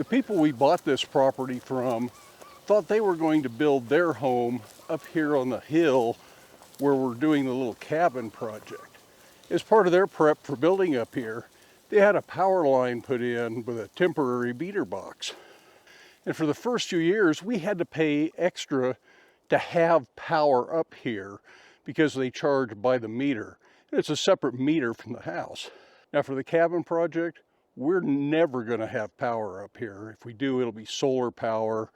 The people we bought this property from thought they were going to build their home up here on the hill where we're doing the little cabin project. As part of their prep for building up here, they had a power line put in with a temporary meter box. And for the first few years, we had to pay extra to have power up here because they charge by the meter. It's a separate meter from the house. Now for the cabin project, we're never going to have power up here. If we do, it'll be solar power,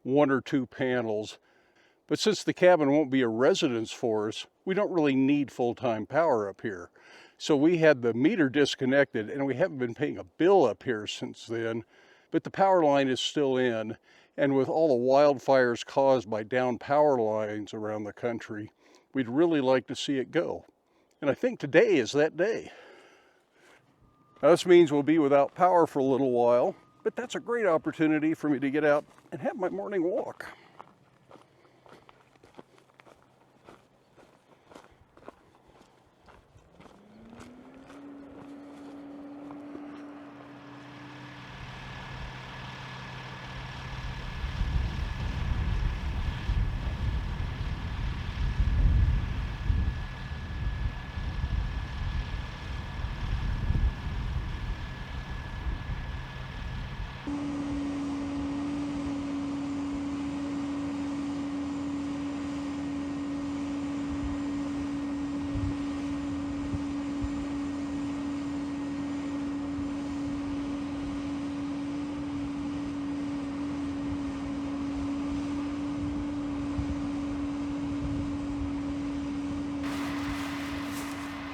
1 or 2 panels. But since the cabin won't be a residence for us, we don't really need full-time power up here. So we had the meter disconnected, and we haven't been paying a bill up here since then, but the power line is still in. And with all the wildfires caused by down power lines around the country, we'd really like to see it go. And I think today is that day. Now, this means we'll be without power for a little while, but that's a great opportunity for me to get out and have my morning walk.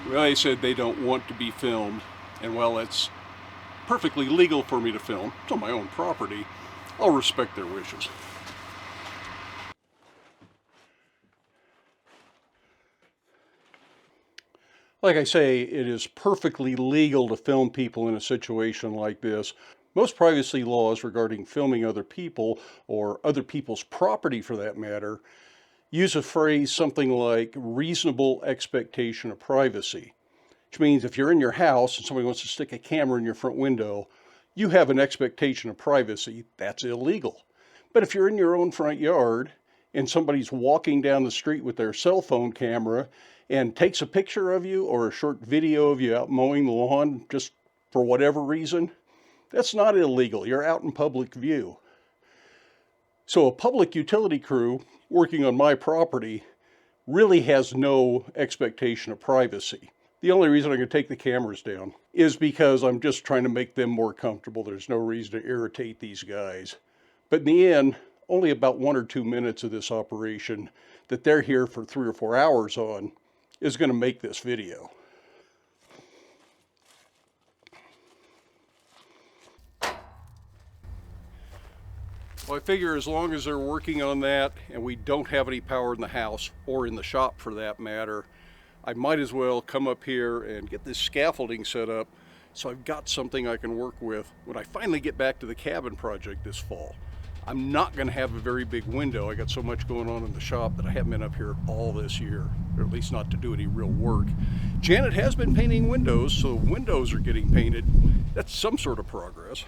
Well, they said they don't want to be filmed, and while it's perfectly legal for me to film, it's on my own property, I'll respect their wishes. Like I say, it is perfectly legal to film people in a situation like this. Most privacy laws regarding filming other people, or other people's property for that matter, use a phrase something like reasonable expectation of privacy, which means if you're in your house and somebody wants to stick a camera in your front window, you have an expectation of privacy. That's illegal. But if you're in your own front yard and somebody's walking down the street with their cell phone camera and takes a picture of you or a short video of you out mowing the lawn just for whatever reason, that's not illegal. You're out in public view. So a public utility crew working on my property really has no expectation of privacy. The only reason I can take the cameras down is because I'm just trying to make them more comfortable. There's no reason to irritate these guys. But in the end, only about 1 or 2 minutes of this operation that they're here for 3 or 4 hours on is going to make this video. Well, I figure as long as they're working on that and we don't have any power in the house, or in the shop for that matter, I might as well come up here and get this scaffolding set up so I've got something I can work with when I finally get back to the cabin project this fall. I'm not going to have a very big window. I got so much going on in the shop that I haven't been up here all this year, or at least not to do any real work. Janet has been painting windows, so windows are getting painted. That's some sort of progress.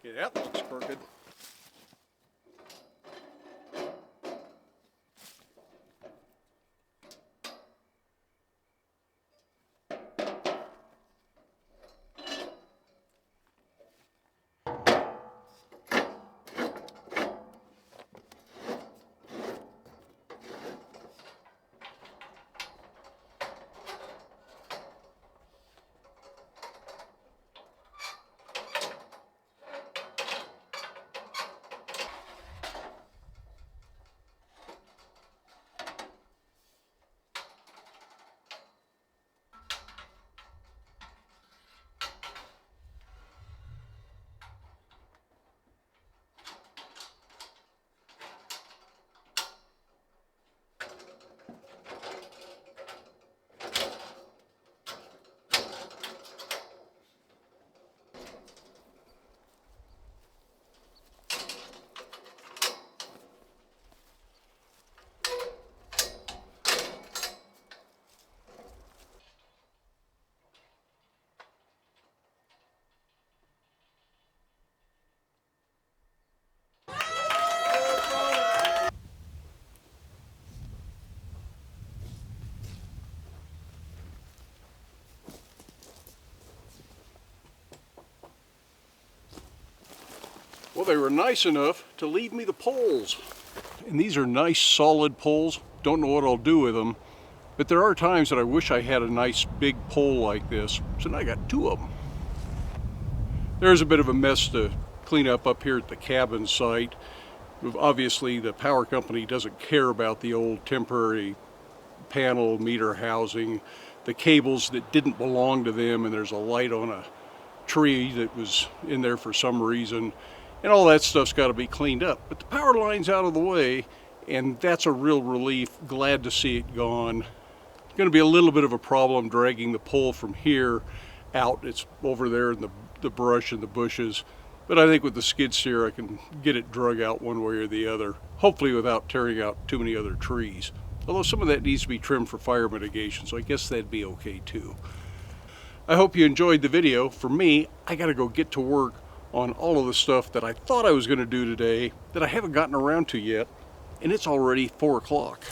Okay, that looks crooked. Well, they were nice enough to leave me the poles. And these are nice solid poles. Don't know what I'll do with them. But there are times that I wish I had a nice big pole like this. So now I got two of them. There's a bit of a mess to clean up here at the cabin site. Obviously the power company doesn't care about the old temporary panel meter housing, the cables that didn't belong to them, and there's a light on a tree that was in there for some reason, and all that stuff's got to be cleaned up. But the power line's out of the way, and that's a real relief. Glad to see it gone. It's going to be a little bit of a problem dragging the pole from here out. It's over there in the brush and the bushes, but I think with the skid steer I can get it drug out one way or the other, hopefully without tearing out too many other trees. Although some of that needs to be trimmed for fire mitigation, so I guess that'd be okay too. I hope you enjoyed the video. For me, I gotta go get to work on all of the stuff that I thought I was gonna do today that I haven't gotten around to yet, and it's already 4 o'clock.